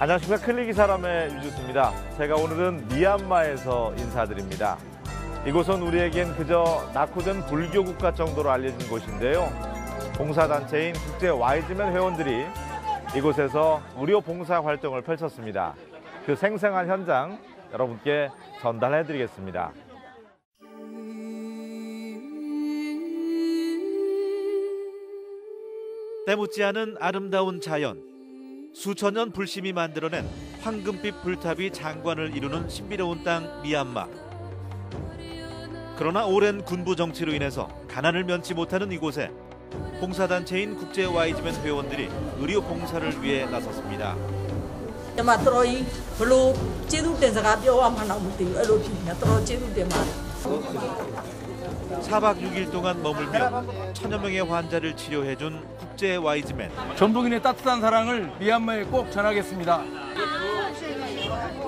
안녕하십니까. 클릭이 사람의 유주수입니다. 제가 오늘은 미얀마에서 인사드립니다. 이곳은 우리에겐 그저 낙후된 불교 국가 정도로 알려진 곳인데요. 봉사단체인 국제 와이즈맨 회원들이 이곳에서 의료 봉사 활동을 펼쳤습니다. 그 생생한 현장 여러분께 전달해드리겠습니다. 때묻지 않은 아름다운 자연. 수천 년 불심이 만들어낸 황금빛 불탑이 장관을 이루는 신비로운 땅 미얀마. 그러나 오랜 군부 정치로 인해서 가난을 면치 못하는 이곳에 봉사단체인 국제 와이즈맨 회원들이 의료 봉사를 위해 나섰습니다. 4박 6일 동안 머물며 천여 명의 환자를 치료해준 국제 와이즈맨. 전북인의 따뜻한 사랑을 미얀마에 꼭 전하겠습니다.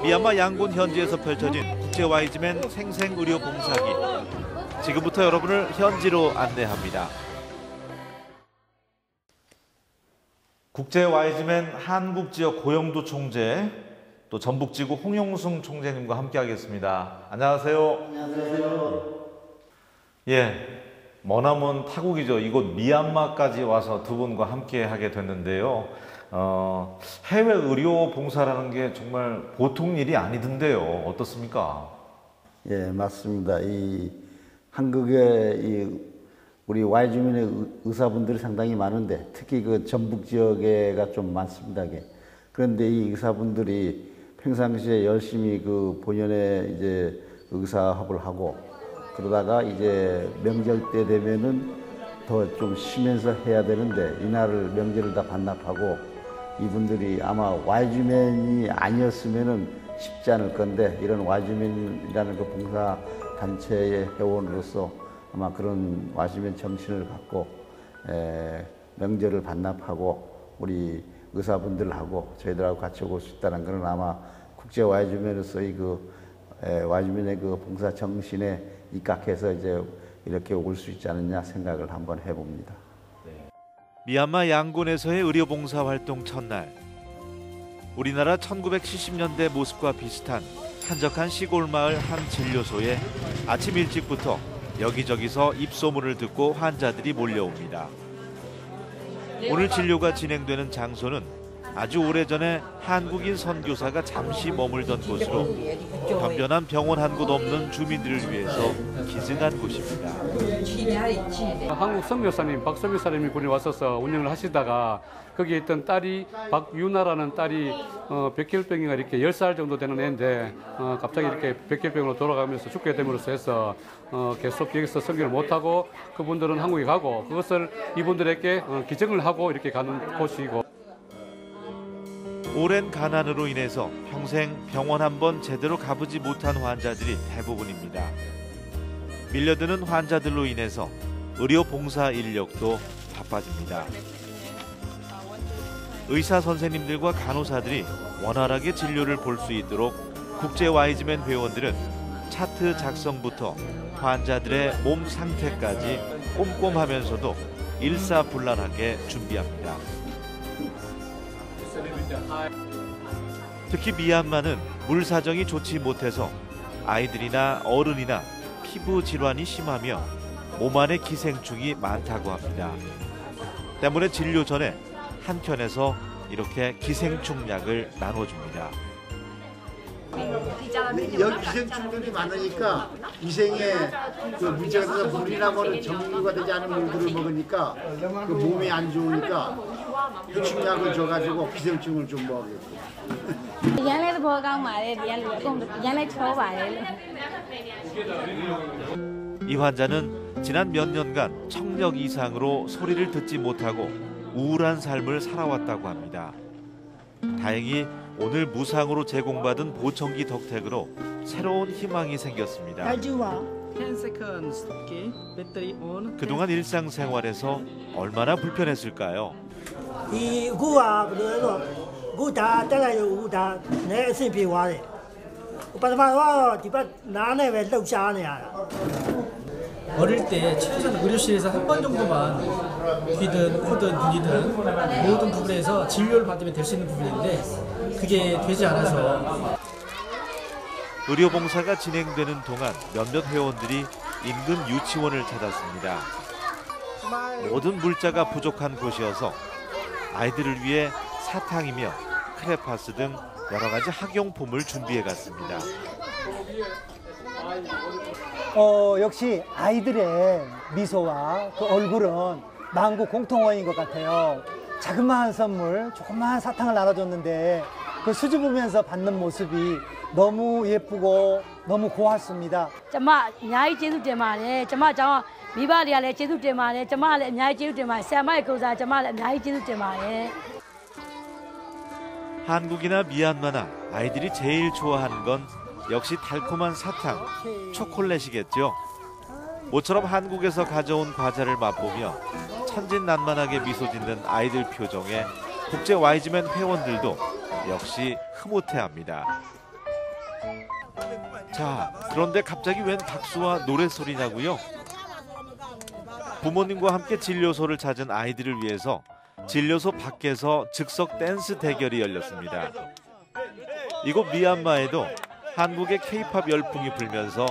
미얀마 양곤 현지에서 펼쳐진 국제 와이즈맨 생생 의료 봉사기. 지금부터 여러분을 현지로 안내합니다. 국제 와이즈맨 한국 지역 고영두 총재, 또 전북지구 홍용승 총재님과 함께하겠습니다. 안녕하세요. 안녕하세요. 예, 머나먼 타국이죠. 이곳 미얀마까지 와서 두 분과 함께하게 됐는데요. 해외 의료 봉사라는 게 정말 보통 일이 아니던데요. 어떻습니까? 예, 맞습니다. 이 한국에 우리 와이즈맨의 의사분들이 상당히 많은데 특히 그 전북 지역에가 좀 많습니다. 그런데 이 의사분들이 평상시에 열심히 그 본연의 이제 의사합을 하고 그러다가 이제 명절 때 되면은 더 좀 쉬면서 해야 되는데 이날을 명절을 다 반납하고 이분들이 아마 와이즈맨이 아니었으면은 쉽지 않을 건데 이런 와이즈맨이라는 그 봉사 단체의 회원으로서 아마 그런 와이즈맨 정신을 갖고 명절을 반납하고 우리 의사분들하고 저희들하고 같이 올 수 있다는 것은 아마 국제 와이즈맨으로서의 그 와이즈맨의 그 봉사 정신에 입각해서 이제 이렇게 올 수 있지 않느냐 생각을 한번 해봅니다. 미얀마 양곤에서의 의료 봉사 활동 첫날. 우리나라 1970년대 모습과 비슷한 한적한 시골 마을 한 진료소에 아침 일찍부터 여기저기서 입소문을 듣고 환자들이 몰려옵니다. 오늘 진료가 진행되는 장소는 아주 오래전에 한국인 선교사가 잠시 머물던 곳으로 변변한 병원 한 곳 없는 주민들을 위해서 기증한 곳입니다. 한국 선교사님 박선교사님이 군에 왔어서 운영을 하시다가 거기에 있던 딸이 박유나라는 딸이 백혈병이가 이렇게 10살 정도 되는 애인데 갑자기 이렇게 백혈병으로 돌아가면서 죽게 됨으로써 해서 계속 여기서 선교를 못하고 그분들은 한국에 가고 그것을 이분들에게 기증을 하고 이렇게 가는 곳이고. 오랜 가난으로 인해서 평생 병원 한 번 제대로 가보지 못한 환자들이 대부분입니다. 밀려드는 환자들로 인해서 의료 봉사 인력도 바빠집니다. 의사 선생님들과 간호사들이 원활하게 진료를 볼 수 있도록 국제 와이즈맨 회원들은 차트 작성부터 환자들의 몸 상태까지 꼼꼼하면서도 일사불란하게 준비합니다. 특히 미얀마는 물 사정이 좋지 못해서 아이들이나 어른이나 피부 질환이 심하며 몸 안에 기생충이 많다고 합니다. 때문에 진료 전에 한 켠에서 이렇게 기생충 약을 나눠줍니다. 여기 기생충들이 많으니까 위생에 그 문제가 돼서 물이나 뭐는 정류가 되지 않은 물들을 먹으니까 그 몸에 안 좋으니까 해충약을 줘가지고 기생충을 좀 먹이고. 이 환자는 지난 몇 년간 청력 이상으로 소리를 듣지 못하고 우울한 삶을 살아왔다고 합니다. 다행히 오늘 무상으로 제공받은 보청기 덕택으로 새로운 희망이 생겼습니다. 그동안 일상생활에서 얼마나 불편했을까요? 어릴 때 최소한 의료실에서 한 번 정도만 귀든 코든 눈이든 모든 부분에서 진료를 받으면 될 수 있는 부분인데 그게 되지 않아서 의료봉사가 진행되는 동안 몇몇 회원들이 인근 유치원을 찾았습니다. 모든 물자가 부족한 곳이어서 아이들을 위해 사탕이며 크레파스 등 여러 가지 학용품을 준비해 갔습니다. 역시 아이들의 미소와 그 얼굴은 만국 공통어인 것 같아요. 자그마한 선물, 조그마한 사탕을 나눠줬는데 그 수줍으면서 받는 모습이 너무 예쁘고 너무 고맙습니다. ကျမအများကြီးကျေးဇူးတင်ပါတယ်ကျမကြောင့်မိဘတွေကလည်းကျေးဇူးတင်ပါတယ်ကျမလည်းအများကြီးကျေးဇူးတင်ပါတယ်ဆရာမရဲ့ကိုစားကျမလည်းအများကြီးကျေးဇူးတင်ပါတယ် 한국이나 미얀마나 아이들이 제일 좋아하는 건 역시 달콤한 사탕, 초콜릿이겠죠. 모처럼 한국에서 가져온 과자를 맛보며 천진난만하게 미소 짓는 아이들 표정에 국제 와이즈맨 회원들도 역시 흐뭇해합니다. 자, 그런데 갑자기 웬 박수와 노랫소리냐고요? 부모님과 함께 진료소를 찾은 아이들을 위해서 진료소 밖에서 즉석 댄스 대결이 열렸습니다. 이곳 미얀마에도 한국의 K-팝 열풍이 불면서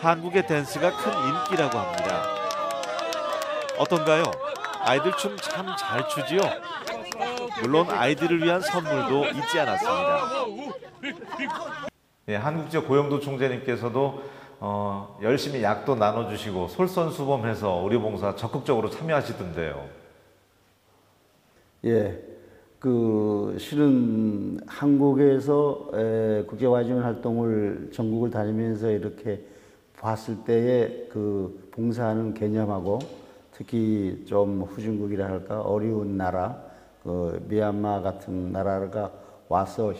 한국의 댄스가 큰 인기라고 합니다. 어떤가요? 아이들 춤 참 잘 추지요? 물론 아이들을 위한 선물도 잊지 않았습니다. 예, 한국 지역 고영도 총재님께서도 열심히 약도 나눠주시고 솔선수범해서 의료봉사 적극적으로 참여하시던데요. 예, 실은 한국에서 국제 와이즈맨 활동을 전국을 다니면서 이렇게 봤을 때의 그 봉사하는 개념하고 특히 좀 후진국이라 할까 어려운 나라, 미얀마 같은 나라가 와서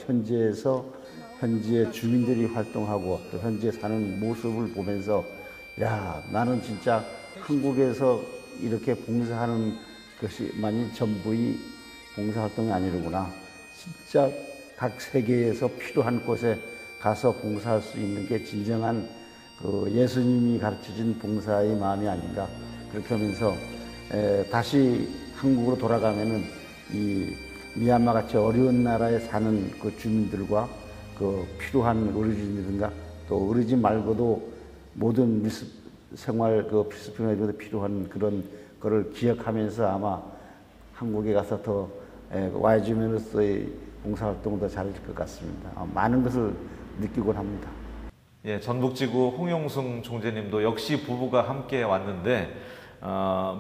현지의 주민들이 활동하고 또 현지에 사는 모습을 보면서 야, 나는 진짜 한국에서 이렇게 봉사하는 것이만이 전부의 봉사활동이 아니로구나. 진짜 각 세계에서 필요한 곳에 가서 봉사할 수 있는 게 진정한 예수님이 가르쳐준 봉사의 마음이 아닌가. 그렇게 하면서 다시 한국으로 돌아가면은 이 미얀마 같이 어려운 나라에 사는 그 주민들과 그 필요한 의료진이든가 또 의료진 말고도 모든 생활 필수품에도 필요한 그런 거를 기억하면서 아마 한국에 가서 더 와이즈맨으로서의 봉사활동도 잘할 것 같습니다. 많은 것을 느끼곤 합니다. 예, 전북지구 홍용승 총재님도 역시 부부가 함께 왔는데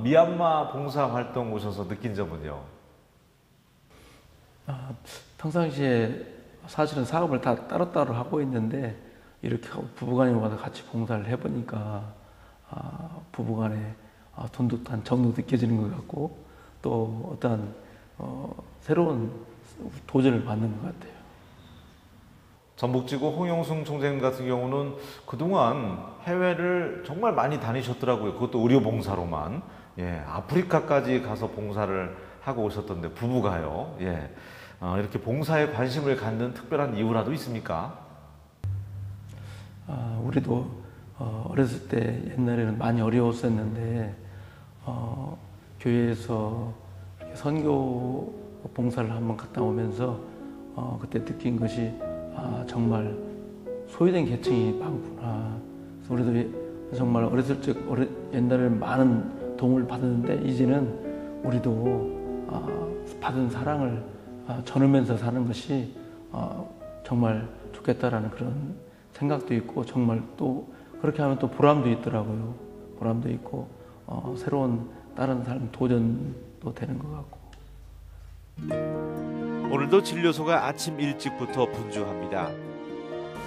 미얀마 봉사활동 오셔서 느낀 점은요? 평상시에 사실은 사업을 다 따로따로 하고 있는데 이렇게 부부간에 와서 같이 봉사를 해보니까 부부간에 돈독한 정도 느껴지는 것 같고 또 어떠한 새로운 도전을 받는 것 같아요. 전북지구 홍용승 총재님 같은 경우는 그동안 해외를 정말 많이 다니셨더라고요. 그것도 의료봉사로만. 예, 아프리카까지 가서 봉사를 하고 오셨던데 부부가요. 예, 이렇게 봉사에 관심을 갖는 특별한 이유라도 있습니까? 우리도 어렸을 때 옛날에는 많이 어려웠었는데 교회에서 선교 봉사를 한번 갔다 오면서 그때 느낀 것이 정말 소외된 계층이 많구나. 그래서 우리도 정말 어렸을 적 옛날에는 많은 도움을 받았는데 이제는 우리도 받은 사랑을 전하면서 사는 것이 정말 좋겠다라는 그런 생각도 있고 정말 또 그렇게 하면 또 보람도 있더라고요. 보람도 있고 새로운 다른 삶 도전도 되는 것 같고. 오늘도 진료소가 아침 일찍부터 분주합니다.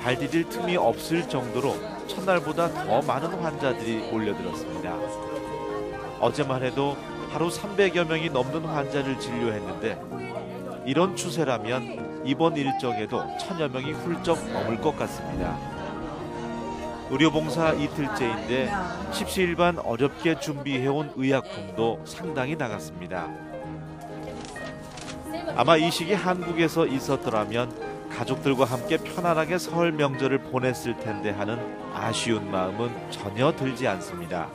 발 디딜 틈이 없을 정도로 첫날보다 더 많은 환자들이 몰려들었습니다. 어제만 해도 하루 300여 명이 넘는 환자를 진료했는데 이런 추세라면 이번 일정에도 1000여 명이 훌쩍 넘을 것 같습니다. 의료봉사 이틀째인데 십시일반 어렵게 준비해온 의약품도 상당히 나갔습니다. 아마 이 시기 한국에서 있었더라면 가족들과 함께 편안하게 설 명절을 보냈을 텐데 하는 아쉬운 마음은 전혀 들지 않습니다.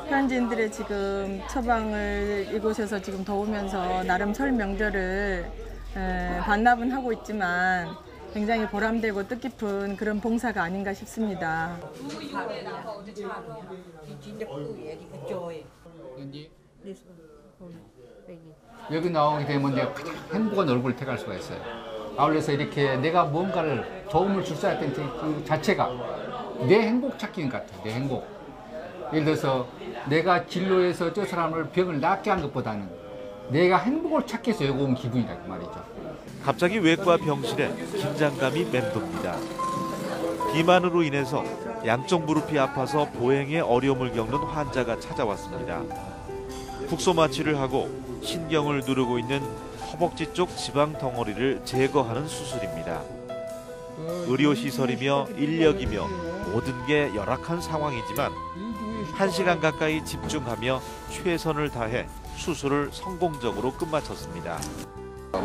현지인들의 지금 처방을 이곳에서 지금 도우면서 나름 설 명절을 반납은 하고 있지만 굉장히 보람되고 뜻깊은 그런 봉사가 아닌가 싶습니다. 여기 나오게 되면 내가 가장 행복한 얼굴을 택할 수가 있어요. 아울러서 이렇게 내가 뭔가를 도움을 줄 수 있다는 그 자체가 내 행복 찾기인 것 같아요. 내 행복. 예를 들어서 내가 진로에서 저 사람을 병을 낫게 한 것보다는 내가 행복을 찾기 위해서 여기 온 기분이다 그 말이죠. 갑자기 외과 병실에 긴장감이 맴돕니다. 비만으로 인해서 양쪽 무릎이 아파서 보행에 어려움을 겪는 환자가 찾아왔습니다. 국소 마취를 하고 신경을 누르고 있는 허벅지 쪽 지방 덩어리를 제거하는 수술입니다. 의료시설이며 인력이며 모든 게 열악한 상황이지만 1시간 가까이 집중하며 최선을 다해 수술을 성공적으로 끝마쳤습니다.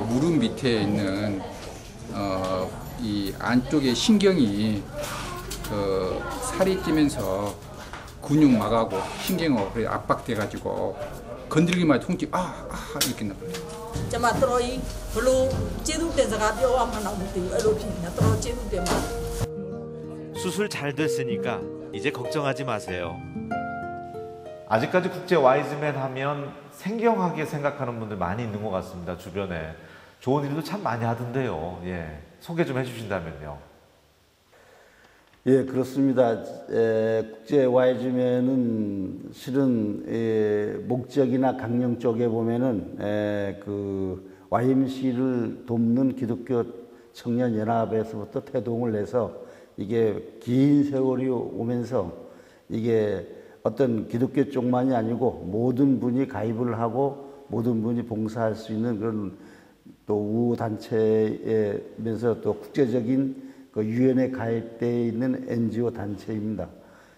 무릎 밑에 있는 이 안쪽에 신경이 살이 찌면서 근육 막하고 신경이 압박돼가지고 건드리기만 해도 통증 이렇게 나요. 수술 잘 됐으니까 이제 걱정하지 마세요. 아직까지 국제 와이즈맨 하면 생경하게 생각하는 분들 많이 있는 것 같습니다. 주변에 좋은 일도 참 많이 하던데요. 예, 소개 좀 해주신다면요. 예, 그렇습니다. 국제 와이즈맨은 실은 목적이나 강령 쪽에 보면은 그 YMC를 돕는 기독교 청년 연합에서부터 태동을 내서 이게 긴 세월이 오면서 이게 어떤 기독교 쪽만이 아니고 모든 분이 가입을 하고 모든 분이 봉사할 수 있는 그런 또 우호 단체이면서 또 국제적인 그 유엔에 가입되어 있는 NGO 단체입니다.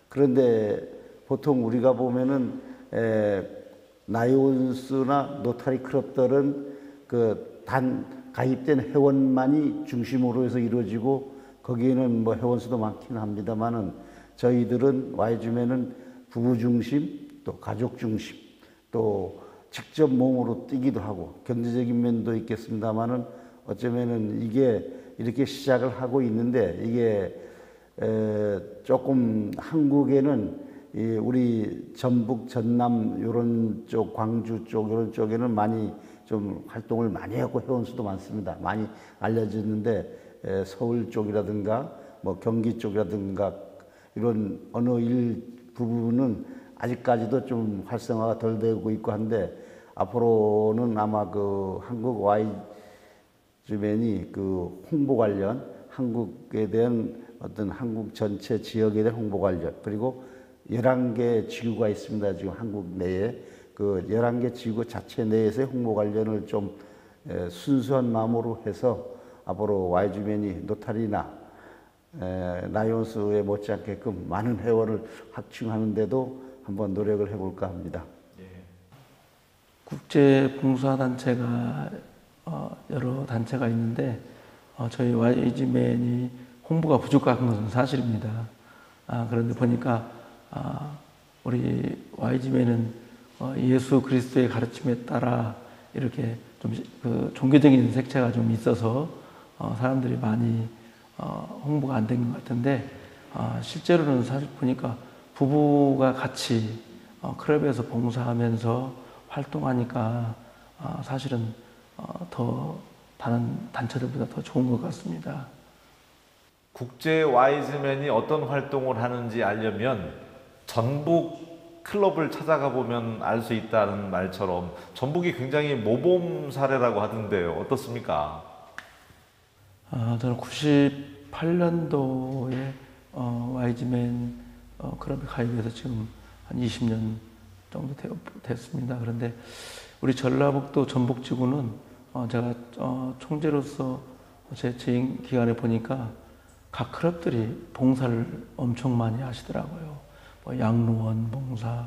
그런데 보통 우리가 보면은 나이온스나 노타리 클럽들은 그 가입된 회원만이 중심으로 해서 이루어지고 거기에는 뭐 회원수도 많긴 합니다만은 저희들은 와이즈맨은 부부 중심, 또 가족 중심, 또 직접 몸으로 뛰기도 하고 경제적인 면도 있겠습니다만은 어쩌면은 이게 이렇게 시작을 하고 있는데 이게 조금 한국에는 우리 전북, 전남 이런 쪽, 광주 쪽 이런 쪽에는 많이 좀 활동을 많이 하고 회원수도 많습니다. 많이 알려졌는데 서울 쪽이라든가 뭐 경기 쪽이라든가 이런 어느 일부분은 아직까지도 좀 활성화가 덜 되고 있고 한데 앞으로는 아마 그 한국 와이즈맨이 그 홍보 관련 한국에 대한 어떤 한국 전체 지역에 대한 홍보 관련 그리고 11개 지구가 있습니다. 지금 한국 내에 그 11개 지구 자체 내에서의 홍보 관련을 좀 순수한 마음으로 해서 앞으로 와이즈맨이 노타리나 나이온스에 못지않게끔 많은 회원을 확충하는 데도 한번 노력을 해볼까 합니다. 국제 봉사단체가 여러 단체가 있는데 저희 와이즈맨이 홍보가 부족한 것은 사실입니다. 그런데 보니까 우리 와이즈맨은 예수 그리스도의 가르침에 따라 이렇게 좀 그 종교적인 색채가 좀 있어서 사람들이 많이 홍보가 안 된 것 같은데 실제로는 사실 보니까 부부가 같이 클럽에서 봉사하면서 활동하니까 사실은 더 다른 단체들보다 더 좋은 것 같습니다. 국제 와이즈맨이 어떤 활동을 하는지 알려면 전북 클럽을 찾아가 보면 알 수 있다는 말처럼 전북이 굉장히 모범 사례라고 하던데요. 어떻습니까? 저는 98년도에 와이즈맨 클럽에 가입해서 지금 한 20년 정도 됐습니다. 그런데 우리 전라북도 전북지구는 제가 총재로서 제 재임 기간에 보니까 각 클럽들이 봉사를 엄청 많이 하시더라고요. 뭐 양로원 봉사,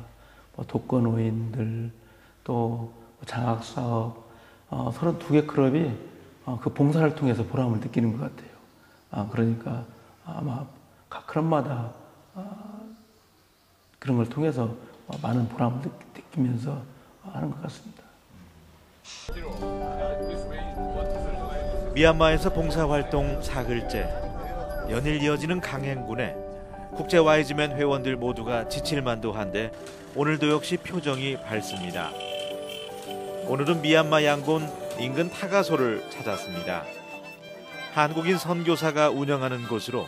뭐 독거노인들, 또 장학사업, 32개 클럽이 그 봉사를 통해서 보람을 느끼는 것 같아요. 그러니까 아마 각 클럽마다 그런 걸 통해서 많은 보람을 느끼면서 하는 것 같습니다. 미얀마에서 봉사활동 사흘째, 연일 이어지는 강행군에 국제 와이즈맨 회원들 모두가 지칠만도 한데 오늘도 역시 표정이 밝습니다. 오늘은 미얀마 양곤 인근 타가소를 찾았습니다. 한국인 선교사가 운영하는 곳으로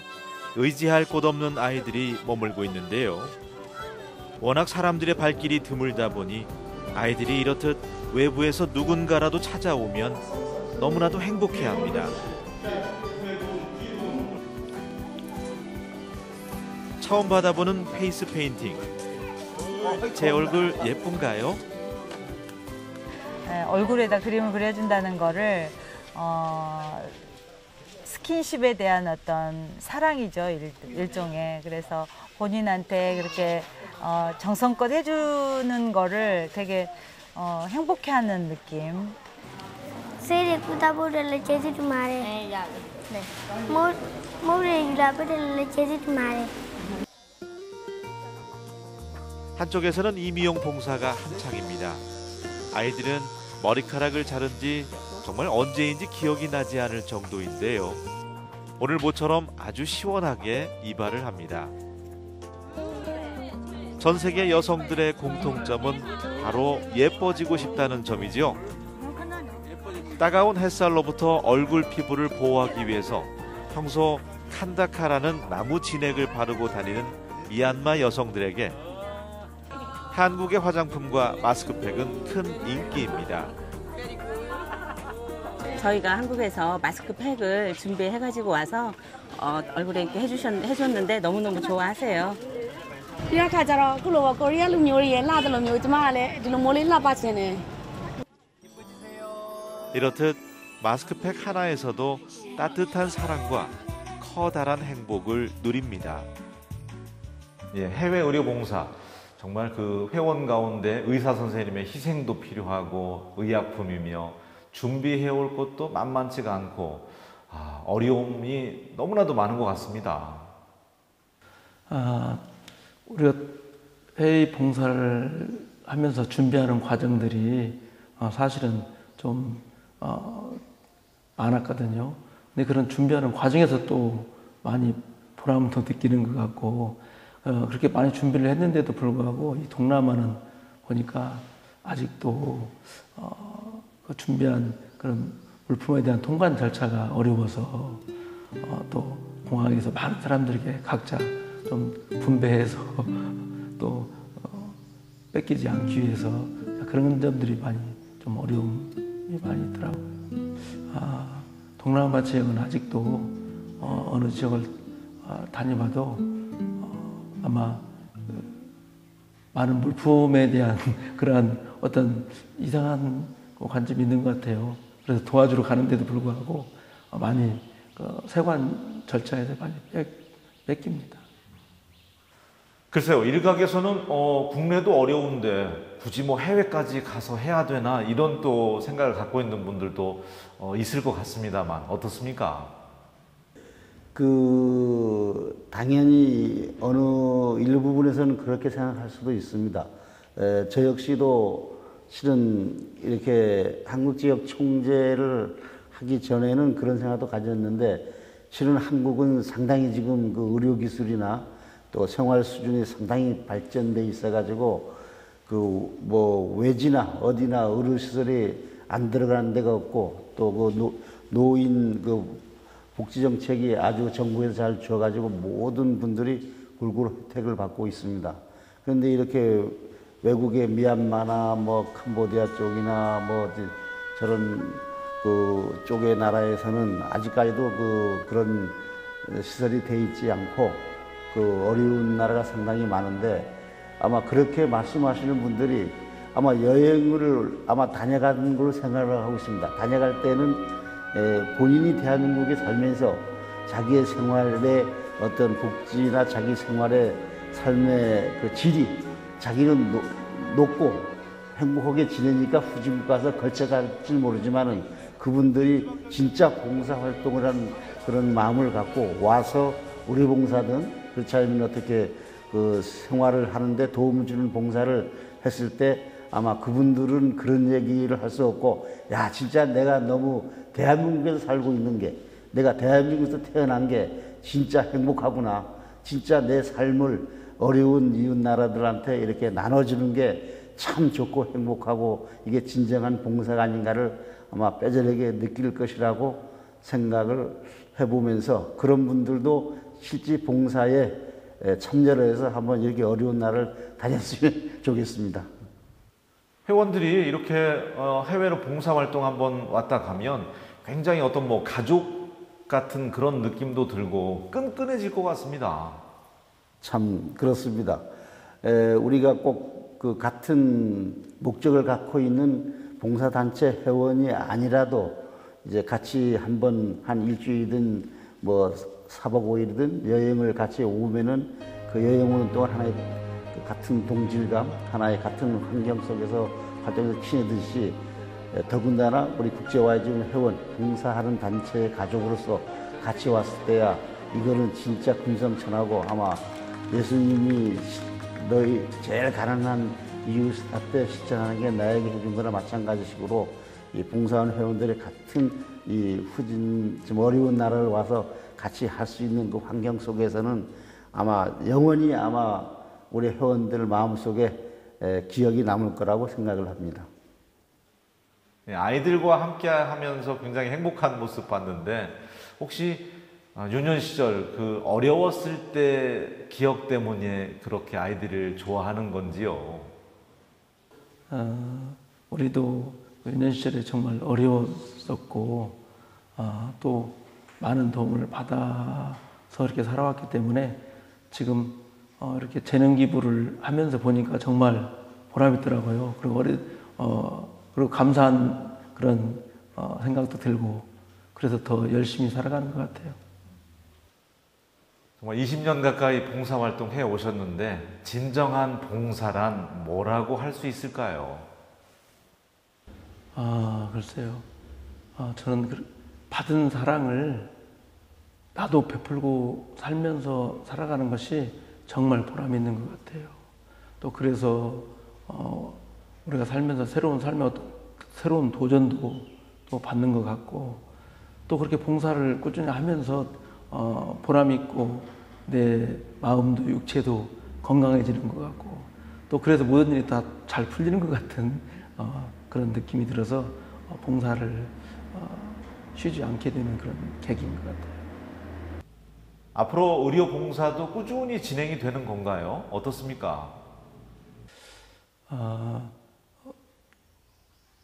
의지할 곳 없는 아이들이 머물고 있는데요. 워낙 사람들의 발길이 드물다 보니 아이들이 이렇듯 외부에서 누군가라도 찾아오면 너무나도 행복해합니다. 처음 받아보는 페이스 페인팅. 제 얼굴 예쁜가요? 얼굴에다 그림을 그려준다는 거를 스킨십에 대한 어떤 사랑이죠, 일종의. 그래서 본인한테 그렇게 정성껏 해주는 거를 되게 행복해하는 느낌. 세리쿠다보를 제주도 말해. 네, 네. 모래유라보를 제주도 말해. 한쪽에서는 이미용 봉사가 한창입니다. 아이들은 머리카락을 자른 지 정말 언제인지 기억이 나지 않을 정도인데요. 오늘 모처럼 아주 시원하게 이발을 합니다. 전 세계 여성들의 공통점은 바로 예뻐지고 싶다는 점이죠. 따가운 햇살로부터 얼굴 피부를 보호하기 위해서 평소 칸다카라는 나무 진액을 바르고 다니는 미얀마 여성들에게 한국의 화장품과 마스크팩은 큰 인기입니다. 저희가 한국에서 마스크팩을 준비해가지고 와서 얼굴에 이렇게 해줬는데 너무너무 좋아하세요. 이렇듯 마스크팩 하나에서도 따뜻한 사랑과 커다란 행복을 누립니다. 예, 해외 의료봉사. 정말 그 회원 가운데 의사 선생님의 희생도 필요하고 의약품이며 준비해올 것도 만만치가 않고 어려움이 너무나도 많은 것 같습니다. 우리가 해외 봉사를 하면서 준비하는 과정들이 사실은 좀 많았거든요. 근데 그런 준비하는 과정에서 또 많이 보람을 더 느끼는 것 같고 그렇게 많이 준비를 했는데도 불구하고 이 동남아는 보니까 아직도 그 준비한 그런 물품에 대한 통관 절차가 어려워서 또 공항에서 많은 사람들에게 각자 좀 분배해서 또 뺏기지 않기 위해서 그런 점들이 많이 좀 어려움이 많이 있더라고요. 동남아 지역은 아직도 어느 지역을 다녀봐도 아마 많은 물품에 대한 그러한 어떤 이상한 관점이 있는 것 같아요. 그래서 도와주러 가는데도 불구하고 많이 세관 절차에서 많이 뺏깁니다. 글쎄요, 일각에서는 국내도 어려운데 굳이 뭐 해외까지 가서 해야 되나 이런 또 생각을 갖고 있는 분들도 있을 것 같습니다만 어떻습니까? 당연히 어느 일부분에서는 그렇게 생각할 수도 있습니다. 저 역시도 실은 이렇게 한국 지역 총재를 하기 전에는 그런 생각도 가졌는데 실은 한국은 상당히 지금 그 의료 기술이나 또 생활 수준이 상당히 발전돼 있어가지고 그 뭐 외지나 어디나 의료 시설이 안 들어가는 데가 없고 또 그 노인 그 복지 정책이 아주 정부에서 잘 줘가지고 모든 분들이 골고루 혜택을 받고 있습니다. 그런데 이렇게 외국의 미얀마나 뭐 캄보디아 쪽이나 뭐 저런 그 쪽의 나라에서는 아직까지도 그런 시설이 돼 있지 않고 그 어려운 나라가 상당히 많은데 아마 그렇게 말씀하시는 분들이 아마 여행을 아마 다녀가는 걸로 생각을 하고 있습니다. 다녀갈 때는 본인이 대한민국에 살면서 자기의 생활의 어떤 복지나 자기 생활의 삶의 그 질이 자기는 높고 행복하게 지내니까 후진국 가서 걸쳐갈지 모르지만은 그분들이 진짜 봉사활동을 하는 그런 마음을 갖고 와서 의료봉사든 그렇지 않으면 어떻게 그 생활을 하는데 도움을 주는 봉사를 했을 때 아마 그분들은 그런 얘기를 할 수 없고, 야, 진짜 내가 너무 대한민국에서 살고 있는 게, 내가 대한민국에서 태어난 게 진짜 행복하구나. 진짜 내 삶을 어려운 이웃 나라들한테 이렇게 나눠주는 게 참 좋고 행복하고 이게 진정한 봉사가 아닌가를 아마 뼈저리게 느낄 것이라고 생각을 해보면서, 그런 분들도 실제 봉사에 참여를 해서 한번 이렇게 어려운 나라를 다녔으면 좋겠습니다. 회원들이 이렇게 해외로 봉사활동 한번 왔다 가면 굉장히 어떤 뭐 가족 같은 그런 느낌도 들고 끈끈해질 것 같습니다. 참 그렇습니다. 우리가 꼭 그 같은 목적을 갖고 있는 봉사단체 회원이 아니라도 이제 같이 한번 한 일주일이든 뭐 4박 5일이든 여행을 같이 오면은 그 여행 오는 동안 하나의 같은 동질감, 하나의 같은 환경 속에서 활동에서 친해듯이, 더군다나 우리 국제와이즈민 회원, 봉사하는 단체의 가족으로서 같이 왔을 때야 이거는 진짜 금성천하고, 아마 예수님이 너희 제일 가난한 이웃한테 실천하는 게 나에게 해준 거나 마찬가지식으로 이 봉사하는 회원들의 같은 이 후진 좀 어려운 나라를 와서 같이 할 수 있는 그 환경 속에서는 아마 영원히 아마 우리 회원들 마음속에 기억이 남을 거라고 생각을 합니다. 아이들과 함께 하면서 굉장히 행복한 모습 봤는데, 혹시 유년 시절 그 어려웠을 때 기억 때문에 그렇게 아이들을 좋아하는 건지요? 우리도 유년 시절에 정말 어려웠었고, 또 많은 도움을 받아서 이렇게 살아왔기 때문에 지금 이렇게 재능 기부를 하면서 보니까 정말 보람 있더라고요. 그리고 감사한 그런 생각도 들고, 그래서 더 열심히 살아가는 것 같아요. 정말 20년 가까이 봉사활동 해 오셨는데 진정한 봉사란 뭐라고 할 수 있을까요? 글쎄요. 저는 받은 사랑을 나도 베풀고 살면서 살아가는 것이 정말 보람 있는 것 같아요. 또 그래서 우리가 살면서 새로운 도전도 또 받는 것 같고, 또 그렇게 봉사를 꾸준히 하면서 보람 있고 내 마음도 육체도 건강해지는 것 같고, 또 그래서 모든 일이 다 잘 풀리는 것 같은 그런 느낌이 들어서 봉사를 쉬지 않게 되는 그런 계기인 것 같아요. 앞으로 의료 봉사도 꾸준히 진행이 되는 건가요? 어떻습니까?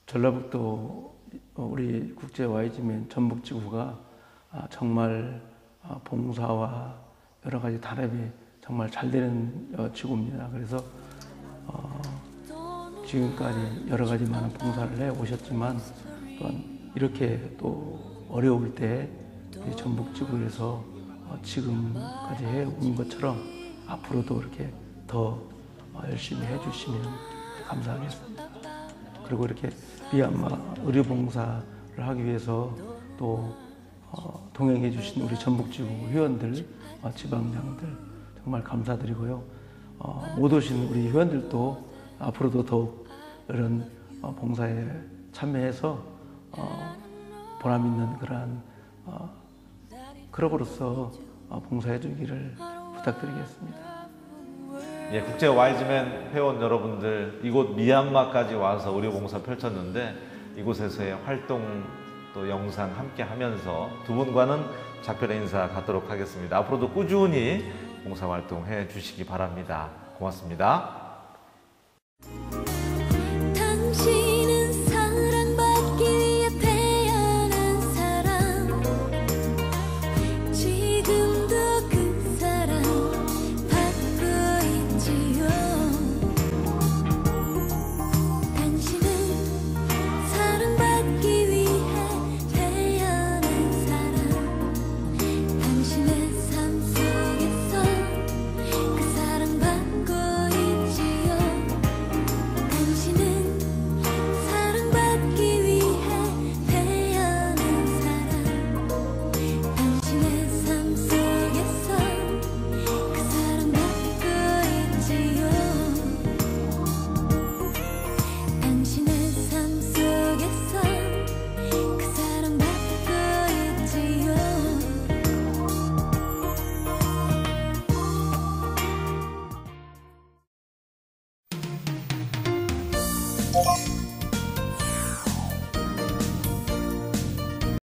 전라북도 우리 국제 와이즈민 전북지구가 정말 봉사와 여러 가지 단합이 정말 잘 되는 지구입니다. 그래서 지금까지 여러 가지 많은 봉사를 해 오셨지만, 또한 이렇게 또 어려울 때 전북지구에서 지금까지 해 온 것처럼 앞으로도 이렇게 더 열심히 해주시면 감사하겠습니다. 그리고 이렇게 미얀마 의료봉사를 하기 위해서 또 동행해 주신 우리 전북지구 회원들, 지방장들 정말 감사드리고요. 못 오신 우리 회원들도 앞으로도 더욱 이런 봉사에 참여해서 보람 있는 그러한 클럽으로서 봉사해 주기를 부탁드리겠습니다. 예, 국제 와이즈맨 회원 여러분들, 이곳 미얀마까지 와서 의료봉사 펼쳤는데 이곳에서의 활동 또 영상 함께 하면서 두 분과는 작별의 인사 갖도록 하겠습니다. 앞으로도 꾸준히 봉사활동 해 주시기 바랍니다. 고맙습니다. 당신은 사랑받기 위해 태어난 사람, 지금도 그 사랑 받고 있지요. 당신은 사랑받기 위해 태어난 사람, 당신의 삶 속에서 그 사랑받고 있지요. 네.